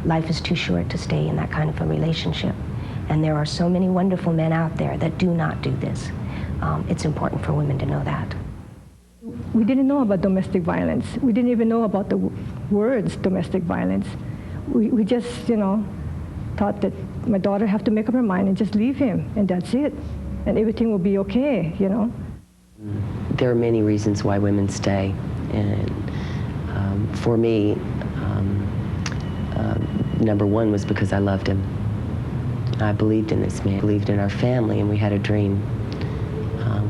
life is too short to stay in that kind of a relationship. And there are so many wonderful men out there that do not do this. It's important for women to know that. We didn't know about domestic violence. We didn't even know about the words domestic violence. We just, you know, thought that my daughter have to make up her mind and just leave him, and that's it. And everything will be okay, you know. There are many reasons why women stay. And for me, number one was because I loved him. I believed in this man, believed in our family, and we had a dream.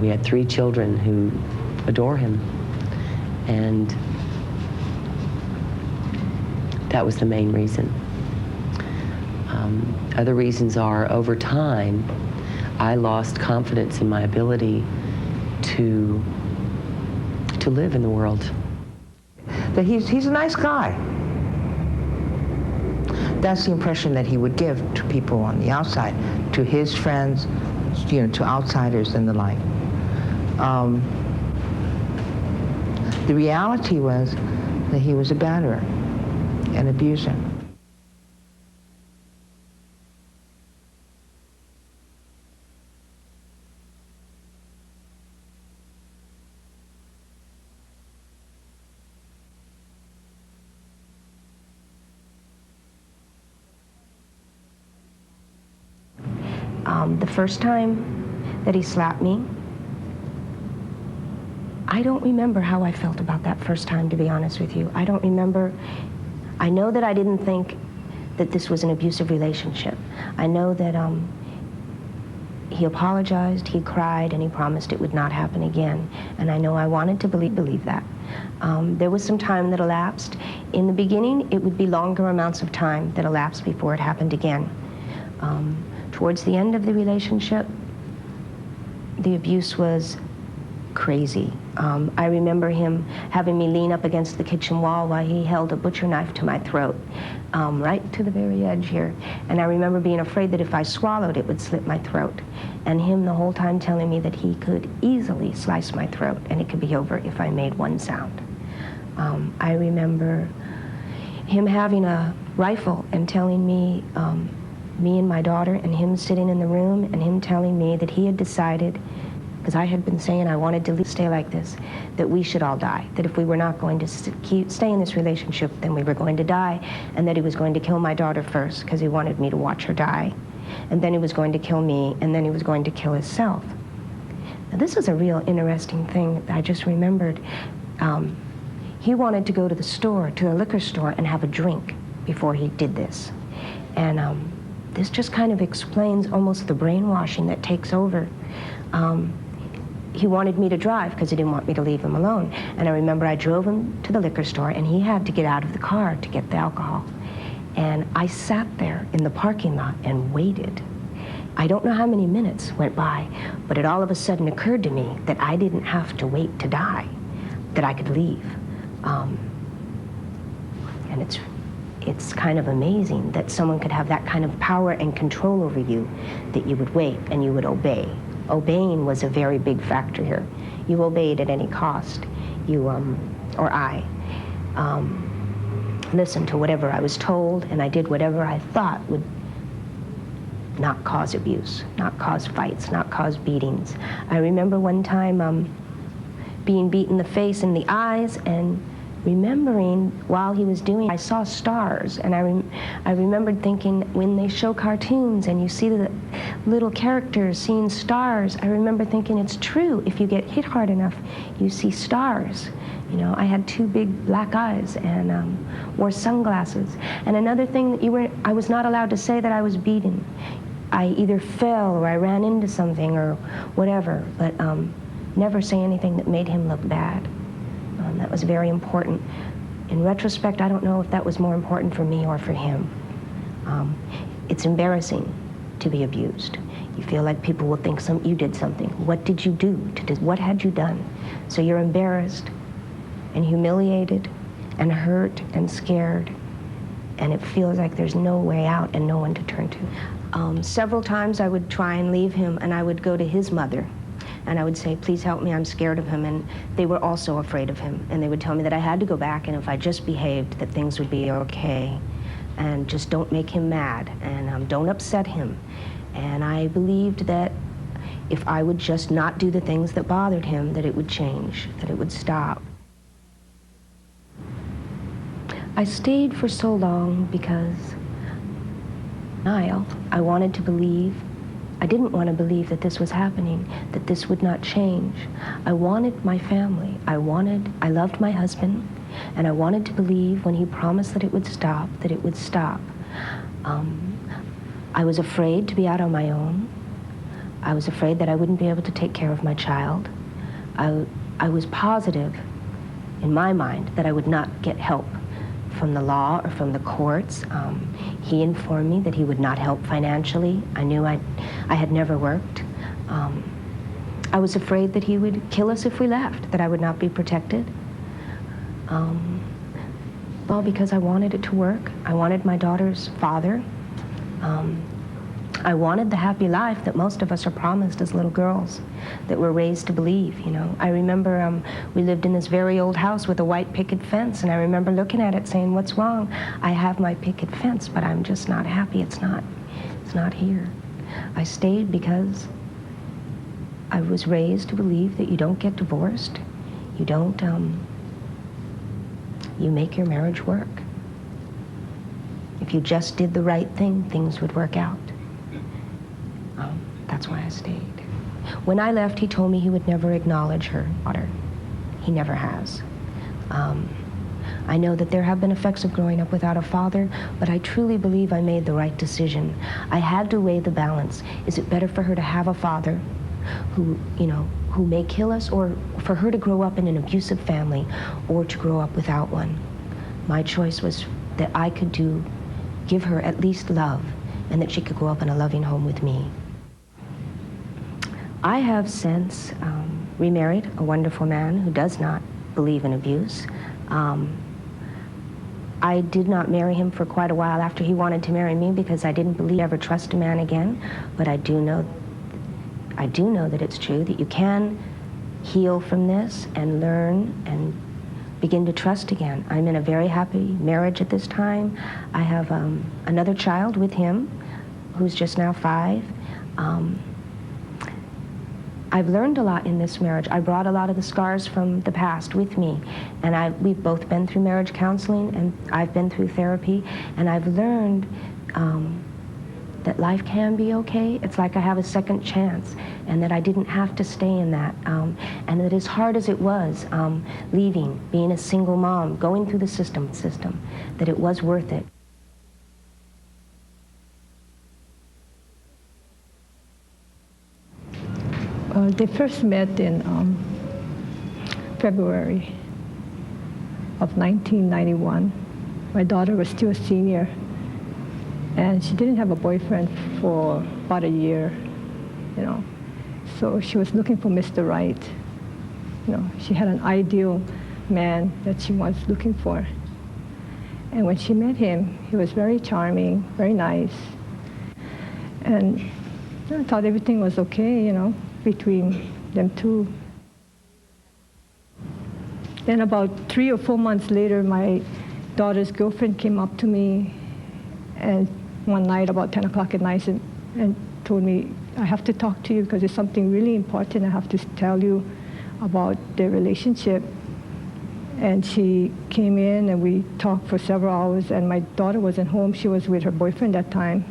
We had 3 children who adore him. And that was the main reason. Other reasons are, over time, I lost confidence in my ability to live in the world. That he's a nice guy. That's the impression that he would give to people on the outside, to his friends, you know, to outsiders and the like. The reality was that he was a batterer, an abuser. The first time that he slapped me, I don't remember how I felt about that first time, to be honest with you. I don't remember. I know that I didn't think that this was an abusive relationship. I know that he apologized, he cried, and he promised it would not happen again. And I know I wanted to believe that. There was some time that elapsed. In the beginning, it would be longer amounts of time that elapsed before it happened again. Towards the end of the relationship, the abuse was crazy. I remember him having me lean up against the kitchen wall while he held a butcher knife to my throat, right to the very edge here. And I remember being afraid that if I swallowed, it would slit my throat. And him the whole time telling me that he could easily slice my throat and it could be over if I made one sound. I remember him having a rifle and telling me, me and my daughter and him sitting in the room, and him telling me that he had decided, because I had been saying I wanted to stay like this, that we should all die, that if we were not going to stay in this relationship, then we were going to die, and that he was going to kill my daughter first because he wanted me to watch her die, and then he was going to kill me, and then he was going to kill himself. Now this is a real interesting thing that I just remembered. He wanted to go to the store, to the liquor store, and have a drink before he did this. And this just kind of explains almost the brainwashing that takes over. He wanted me to drive because he didn't want me to leave him alone. And I remember I drove him to the liquor store, and he had to get out of the car to get the alcohol. And I sat there in the parking lot and waited. I don't know how many minutes went by, but it all of a sudden occurred to me that I didn't have to wait to die, that I could leave. And it's kind of amazing that someone could have that kind of power and control over you, that you would wait and you would obey. Obeying was a very big factor here. You obeyed at any cost. You, or I, listened to whatever I was told, and I did whatever I thought would not cause abuse, not cause fights, not cause beatings. I remember one time being beat in the face and the eyes, and remembering while he was doing it, I saw stars, and I remembered thinking, when they show cartoons and you see the little characters seeing stars, I remember thinking it's true. If you get hit hard enough, you see stars. You know, I had 2 big black eyes and wore sunglasses. And another thing that I was not allowed to say that I was beaten. I either fell or I ran into something or whatever, but never say anything that made him look bad. That was very important. In retrospect, I don't know if that was more important for me or for him. It's embarrassing to be abused. You feel like people will think you did something. What did you do? What had you done? So you're embarrassed and humiliated and hurt and scared, and it feels like there's no way out and no one to turn to. Several times I would try and leave him, and I would go to his mother. And I would say, please help me, I'm scared of him. And they were also afraid of him. And they would tell me that I had to go back, and if I just behaved, that things would be okay. and just don't make him mad, and don't upset him. And I believed that if I would just not do the things that bothered him, that it would change, that it would stop. I stayed for so long because I wanted to believe. I didn't want to believe that this was happening, that this would not change. I wanted my family. I loved my husband, and I wanted to believe when he promised that it would stop, that it would stop. I was afraid to be out on my own. I was afraid that I wouldn't be able to take care of my child. I was positive in my mind that I would not get help from the law or from the courts. He informed me that he would not help financially. I knew I had never worked. I was afraid that he would kill us if we left, that I would not be protected. Well, because I wanted it to work. I wanted my daughter's father. I wanted the happy life that most of us are promised as little girls, that we're raised to believe, you know. I remember we lived in this very old house with a white picket fence, and I remember looking at it saying, what's wrong? I have my picket fence, but I'm just not happy. It's not here. I stayed because I was raised to believe that you don't get divorced. You don't, you make your marriage work. If you just did the right thing, things would work out. That's why I stayed. When I left, he told me he would never acknowledge her daughter. He never has. I know that there have been effects of growing up without a father, but I truly believe I made the right decision. I had to weigh the balance. Is it better for her to have a father who may kill us, or for her to grow up in an abusive family, or to grow up without one? My choice was that I could give her at least love, and that she could grow up in a loving home with me. I have since remarried a wonderful man who does not believe in abuse. I did not marry him for quite a while after he wanted to marry me because I didn't believe I'd ever trust a man again. But I do know that it's true that you can heal from this and learn and begin to trust again. I'm in a very happy marriage at this time. I have another child with him who's just now 5. I've learned a lot in this marriage. I brought a lot of the scars from the past with me, and we've both been through marriage counseling, and I've been through therapy, and I've learned that life can be okay. It's like I have a second chance, and that I didn't have to stay in that, and that as hard as it was, leaving, being a single mom, going through the system, that it was worth it. They first met in February of 1991. My daughter was still a senior, and she didn't have a boyfriend for about a year, you know. So she was looking for Mr. Right. You know, she had an ideal man that she was looking for. And when she met him, he was very charming, very nice. And I thought everything was okay, you know, between them two. Then about 3 or 4 months later, my daughter's girlfriend came up to me and one night about 10 o'clock at night and told me, I have to talk to you because there's something really important I have to tell you about their relationship. And she came in and we talked for several hours, and my daughter wasn't home. She was with her boyfriend at that time.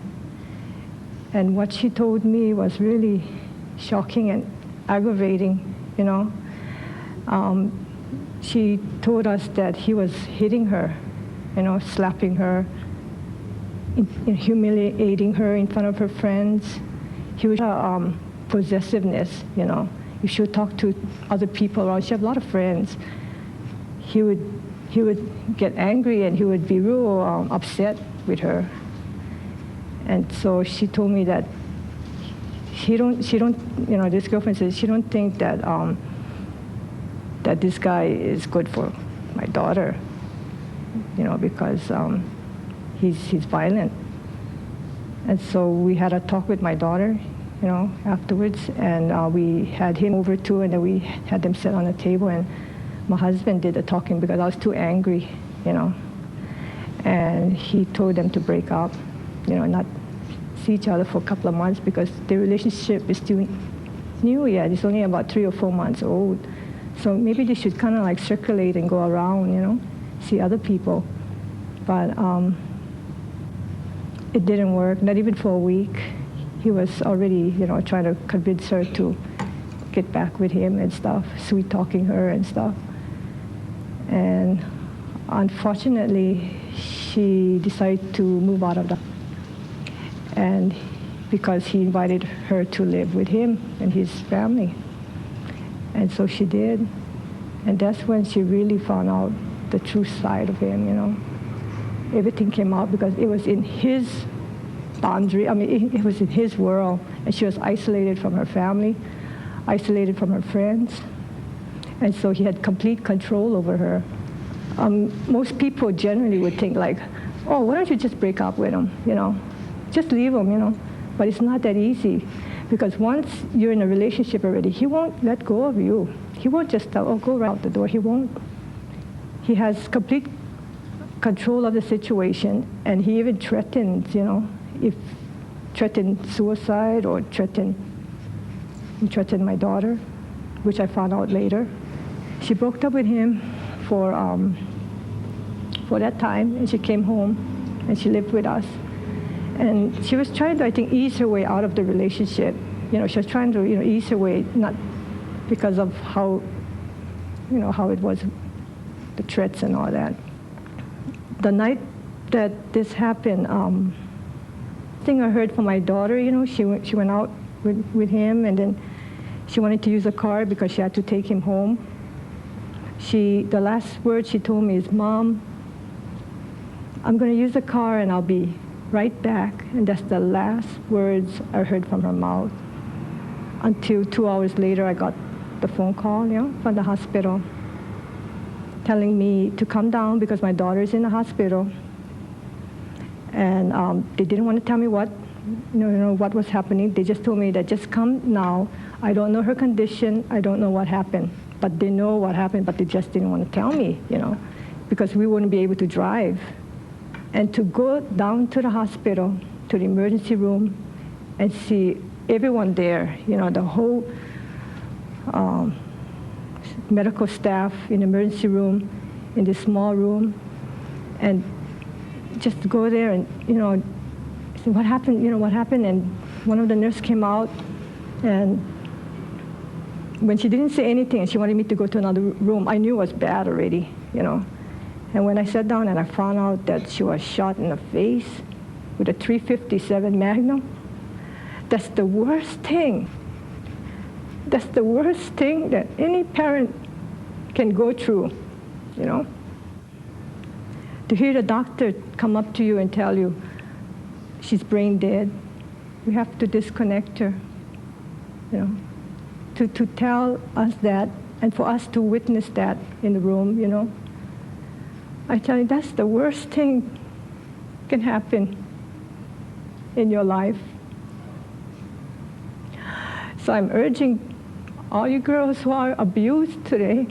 And what she told me was really shocking and aggravating, you know. She told us that he was hitting her, you know, slapping her, humiliating her in front of her friends. He was possessiveness, you know. If she would talk to other people around, she had a lot of friends. He would get angry and he would be real upset with her. And so she told me that she don't, you know, this girlfriend says she don't think that that this guy is good for my daughter, you know, because he's violent. And so we had a talk with my daughter, you know, afterwards, and we had him over too, and then we had them sit on a table, and my husband did the talking because I was too angry, you know. And and he told them to break up, not see each other for a couple of months because the relationship is still new yet. It's only about 3 or 4 months old. So maybe they should kind of like circulate and go around, see other people. But it didn't work, not even for a week. He was already, trying to convince her to get back with him and stuff, sweet talking her and stuff. And unfortunately, she decided to move out of the, and because he invited her to live with him and his family. And so she did. And that's when she really found out the true side of him, Everything came out because it was in his boundary. I mean, it was in his world. And she was isolated from her family, isolated from her friends. And so he had complete control over her. Most people generally would think like, oh, why don't you just break up with him, Just leave him, But it's not that easy, because once you're in a relationship already, he won't let go of you. He won't just tell, oh, go right out the door. He won't. He has complete control of the situation, and he even threatens, if threatened suicide or threatened my daughter, which I found out later. She broke up with him for that time, and she came home, and she lived with us. And she was trying to, I think, ease her way out of the relationship. She was trying to, ease her way, not because of how, how it was, the threats and all that. The night that this happened, thing I heard from my daughter, she went out with him, and then she wanted to use a car because she had to take him home. The last word she told me is, Mom, I'm going to use the car and I'll be right back. And that's the last words I heard from her mouth. Until 2 hours later, I got the phone call, from the hospital, telling me to come down because my daughter's in the hospital. And they didn't want to tell me what was happening. They just told me that just come now. I don't know her condition. I don't know what happened. But they know what happened, but they just didn't want to tell me, because we wouldn't be able to drive. And to go down to the hospital, to the emergency room, and see everyone there, the whole medical staff in the emergency room, in this small room, and just to go there and, say, what happened, what happened? And one of the nurses came out, and when she didn't say anything and she wanted me to go to another room, I knew it was bad already, And when I sat down and I found out that she was shot in the face with a .357 Magnum, that's the worst thing. That's the worst thing that any parent can go through, To hear the doctor come up to you and tell you she's brain dead, we have to disconnect her, To tell us that, and for us to witness that in the room, I tell you, that's the worst thing can happen in your life. So I'm urging all you girls who are abused today,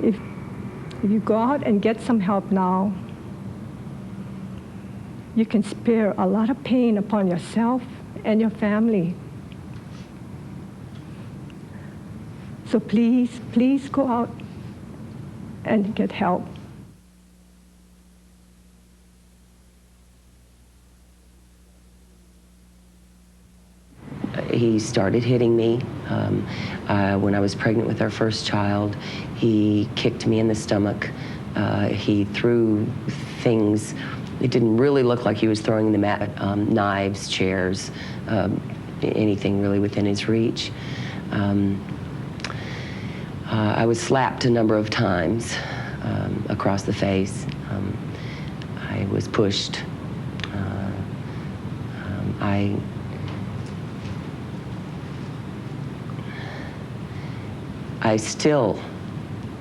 if you go out and get some help now, you can spare a lot of pain upon yourself and your family. So please, please go out and get help. He started hitting me. When I was pregnant with our first child, he kicked me in the stomach. He threw things. It didn't really look like he was throwing them at knives, chairs, anything really within his reach. I was slapped a number of times across the face. I was pushed. I still,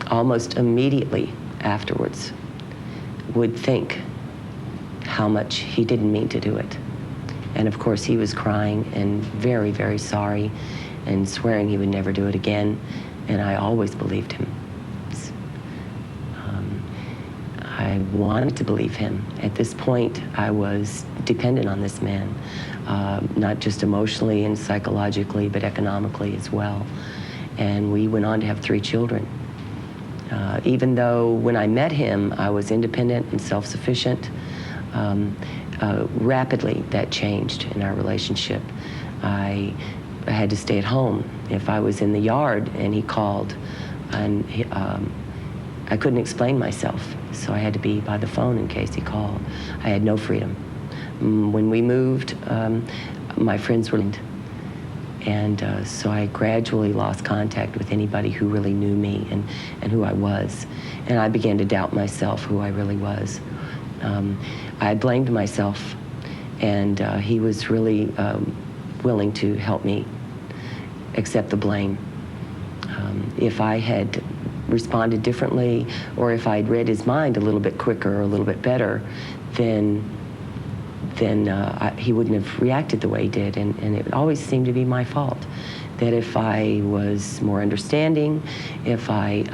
almost immediately afterwards, would think how much he didn't mean to do it. And of course, he was crying and very, very sorry and swearing he would never do it again. And I always believed him. I wanted to believe him. At this point, I was dependent on this man, not just emotionally and psychologically, but economically as well. And we went on to have 3 children. Even though when I met him, I was independent and self-sufficient, rapidly that changed in our relationship. I had to stay at home. If I was in the yard and he called, and I couldn't explain myself, so I had to be by the phone in case he called. I had no freedom. When we moved, my friends were, and so I gradually lost contact with anybody who really knew me and who I was. And I began to doubt myself, who I really was. I blamed myself, and he was really willing to help me accept the blame. If I had responded differently, or if I'd read his mind a little bit quicker or a little bit better, then he wouldn't have reacted the way he did, and it always seemed to be my fault. That if I was more understanding, if I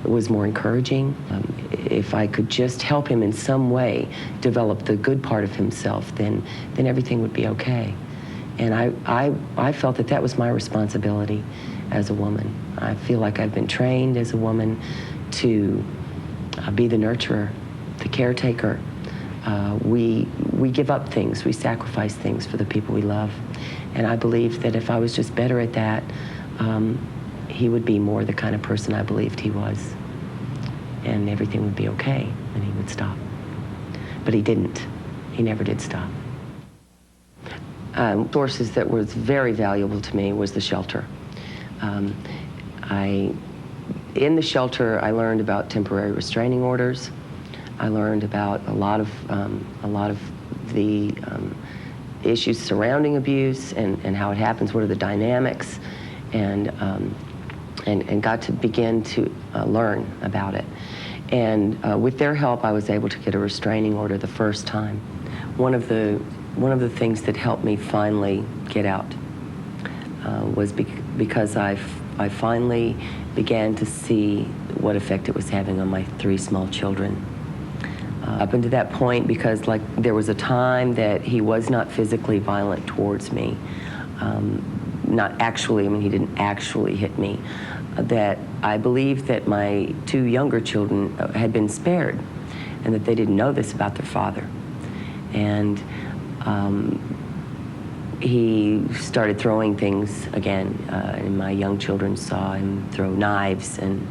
was more encouraging, if I could just help him in some way develop the good part of himself, then everything would be okay. And I felt that that was my responsibility as a woman. I feel like I've been trained as a woman to be the nurturer, the caretaker. We give up things, we sacrifice things for the people we love. And I believe that if I was just better at that, he would be more the kind of person I believed he was. And everything would be okay, and he would stop. But he didn't. He never did stop. Sources that was very valuable to me was the shelter. In the shelter, I learned about temporary restraining orders. I learned about a lot of the issues surrounding abuse and how it happens, what are the dynamics, and got to begin to learn about it. And with their help, I was able to get a restraining order the first time. One of the things that helped me finally get out was because I finally began to see what effect it was having on my 3 small children. Up until that point, because there was a time that he was not physically violent towards me, not actually, I mean, he didn't actually hit me, that I believed that my 2 younger children had been spared and that they didn't know this about their father. And he started throwing things again, and my young children saw him throw knives and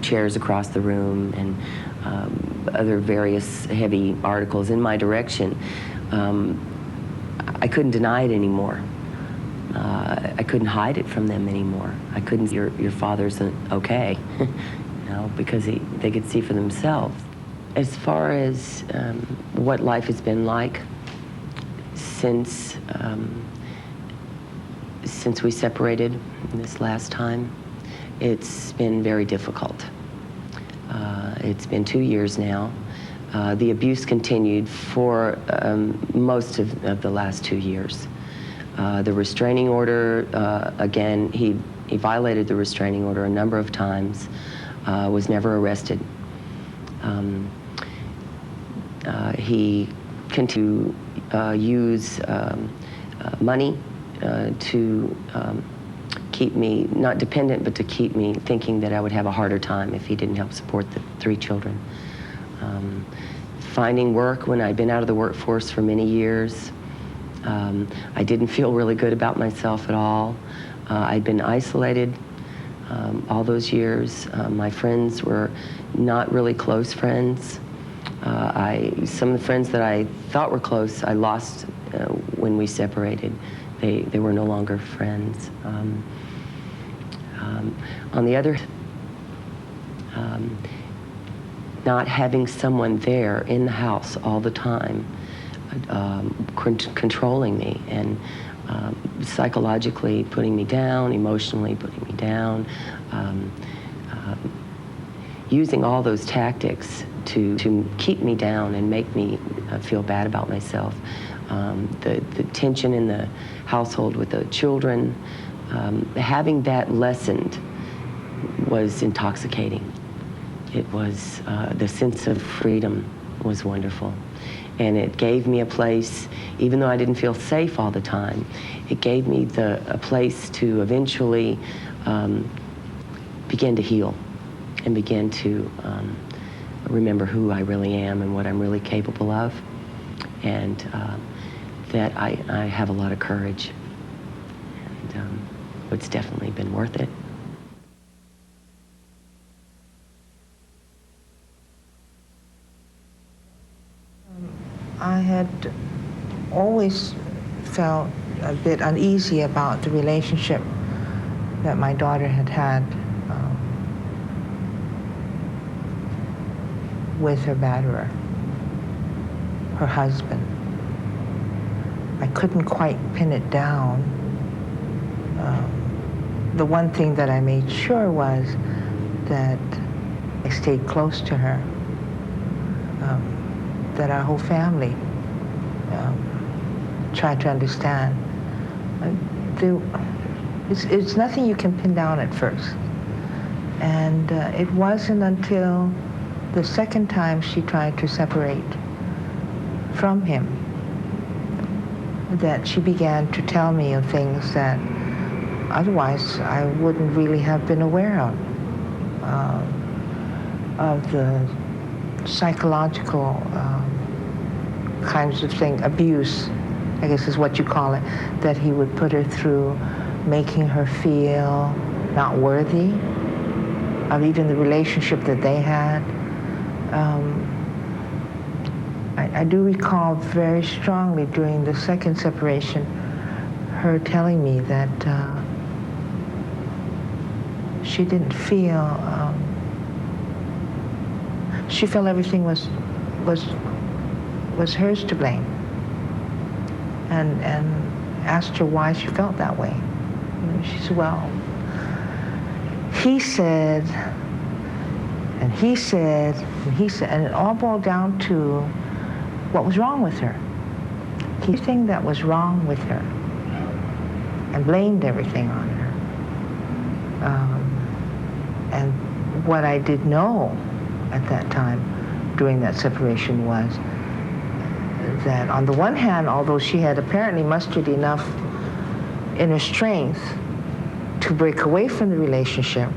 chairs across the room and other various heavy articles in my direction. I couldn't deny it anymore. I couldn't hide it from them anymore. I couldn't, your father's okay, because they could see for themselves. As far as what life has been like since we separated this last time, it's been very difficult. It's been 2 years now. The abuse continued for most of the last 2 years. The restraining order, again, he violated the restraining order a number of times, was never arrested. He continued to use money to keep me, not dependent, but to keep me thinking that I would have a harder time if he didn't help support the 3 children. Finding work when I'd been out of the workforce for many years. I didn't feel really good about myself at all. I'd been isolated all those years. My friends were not really close friends. Some of the friends that I thought were close, I lost when we separated. They were no longer friends. On the other hand, not having someone there in the house all the time, controlling me and psychologically putting me down, emotionally putting me down, using all those tactics to keep me down and make me feel bad about myself. The tension in the household with the children, having that lessened was intoxicating. It was, the sense of freedom was wonderful. And it gave me a place, even though I didn't feel safe all the time, it gave me a place to eventually begin to heal and begin to remember who I really am and what I'm really capable of, and that I have a lot of courage. And it's definitely been worth it. I had always felt a bit uneasy about the relationship that my daughter had with her batterer, her husband. I couldn't quite pin it down. The one thing that I made sure was that I stayed close to her, that our whole family tried to understand. It's nothing you can pin down at first. And it wasn't until the second time she tried to separate from him that she began to tell me of things that otherwise I wouldn't really have been aware of the psychological kinds of things, abuse, I guess is what you call it, that he would put her through, making her feel not worthy of even the relationship that they had. I do recall very strongly during the second separation her telling me that she didn't feel, she felt everything was hers to blame, and asked her why she felt that way. And she said, well, he said, and he said, and he said, and it all boiled down to what was wrong with her. Everything that was wrong with her, and blamed everything on her. And what I did know at that time during that separation was that on the one hand, although she had apparently mustered enough inner strength to break away from the relationship,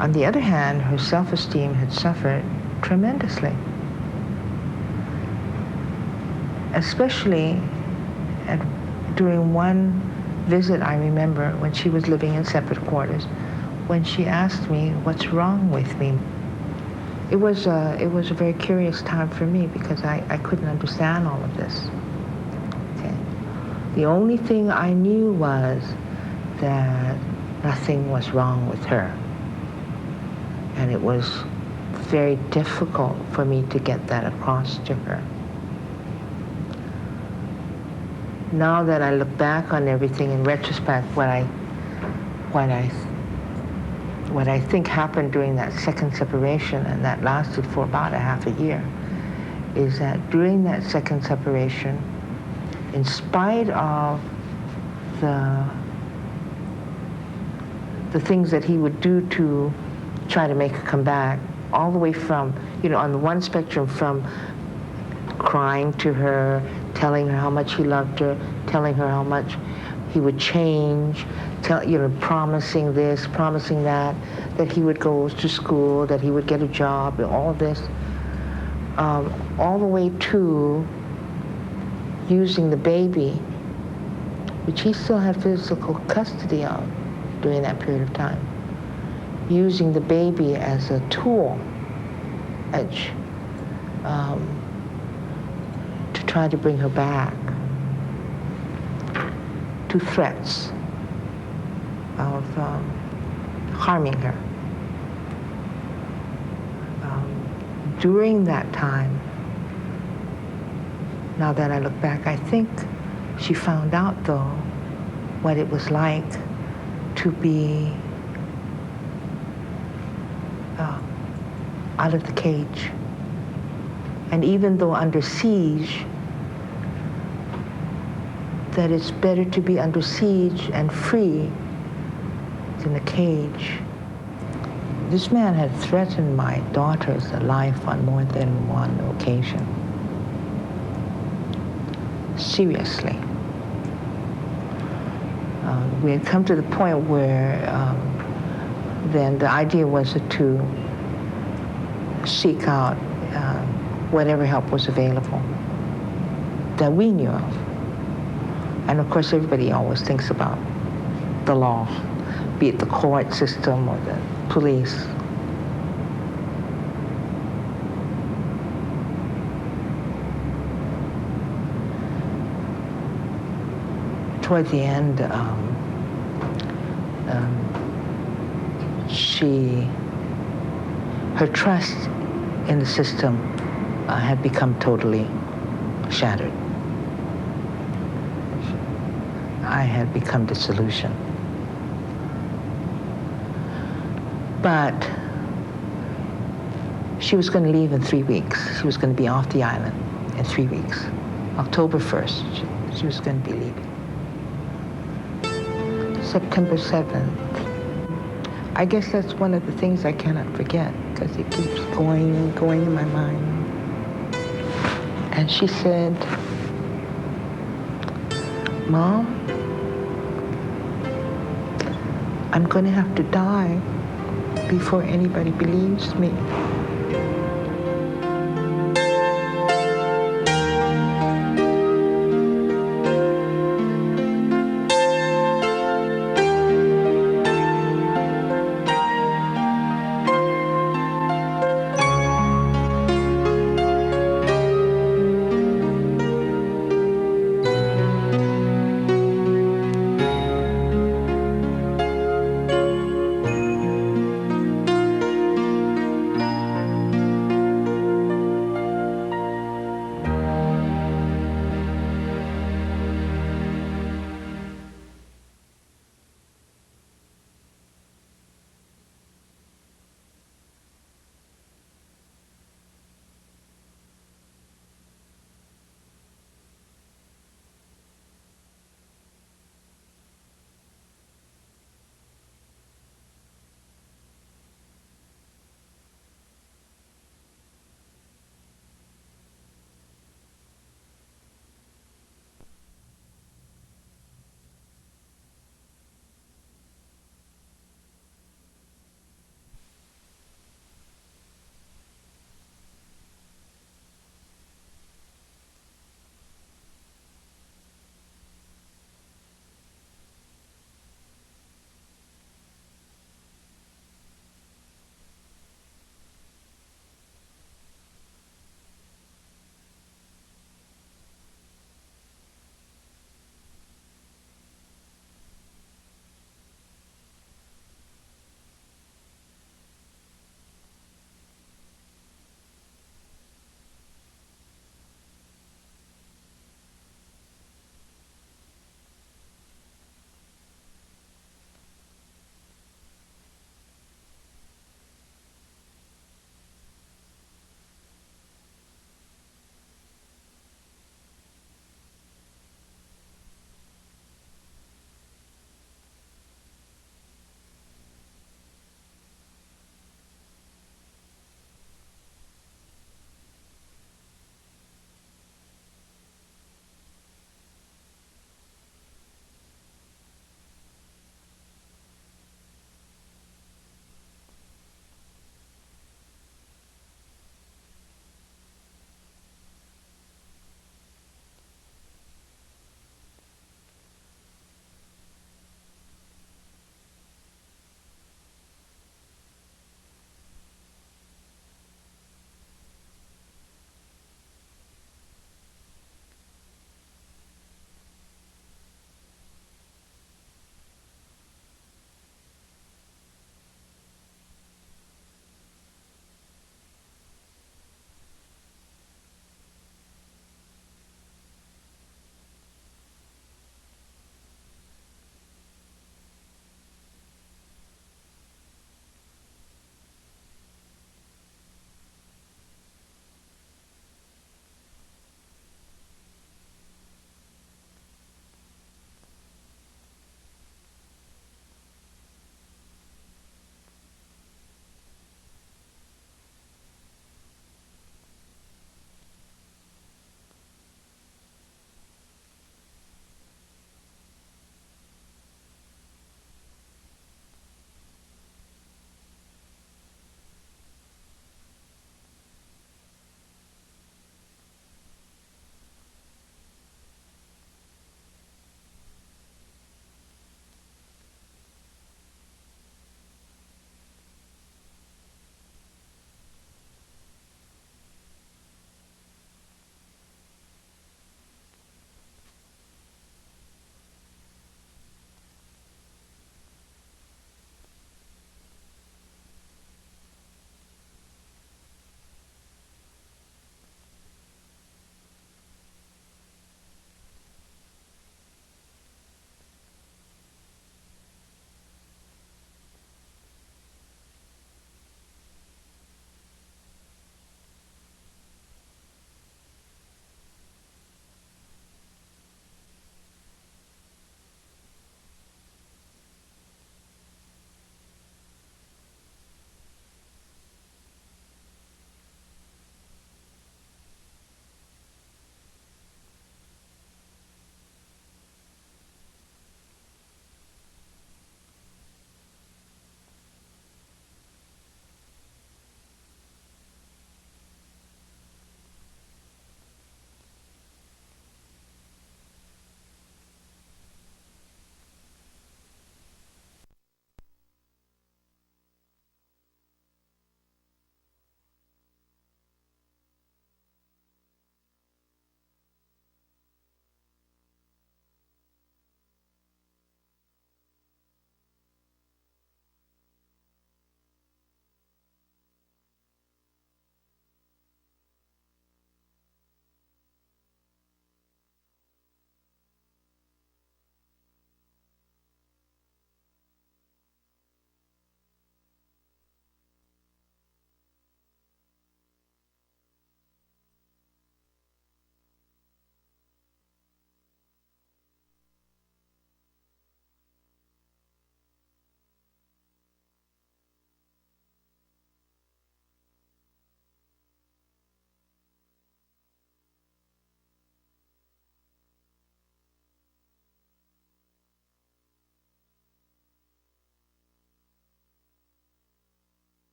on the other hand, her self-esteem had suffered tremendously. Especially during one visit, I remember, when she was living in separate quarters, when she asked me, what's wrong with me? It was a very curious time for me because I couldn't understand all of this. Okay. The only thing I knew was that nothing was wrong with her. And it was very difficult for me to get that across to her. Now that I look back on everything in retrospect, what I think happened during that second separation, and that lasted for about a half a year, is that during that second separation, in spite of the things that he would do to try to make her come back, all the way from, on the one spectrum, from crying to her, telling her how much he loved her, telling her how much he would change, promising this, promising that he would go to school, that he would get a job, all this, all the way to using the baby, which he still had physical custody of during that period of time, using the baby as a tool, to try to bring her back, to threats of harming her. During that time, now that I look back, I think she found out, though, what it was like to be out of the cage. And even though under siege, that it's better to be under siege and free than a cage. This man had threatened my daughter's life on more than one occasion. Seriously. We had come to the point where then the idea was to seek out whatever help was available that we knew of. And of course, everybody always thinks about the law, be it the court system or the police. Toward the end, her trust in the system had become totally shattered. I had become disillusioned. But she was going to leave in 3 weeks. She was going to be off the island in 3 weeks. October 1st, she was going to be leaving. September 7th. I guess that's one of the things I cannot forget because it keeps going in my mind. And she said, "Mom, I'm going to have to die before anybody believes me."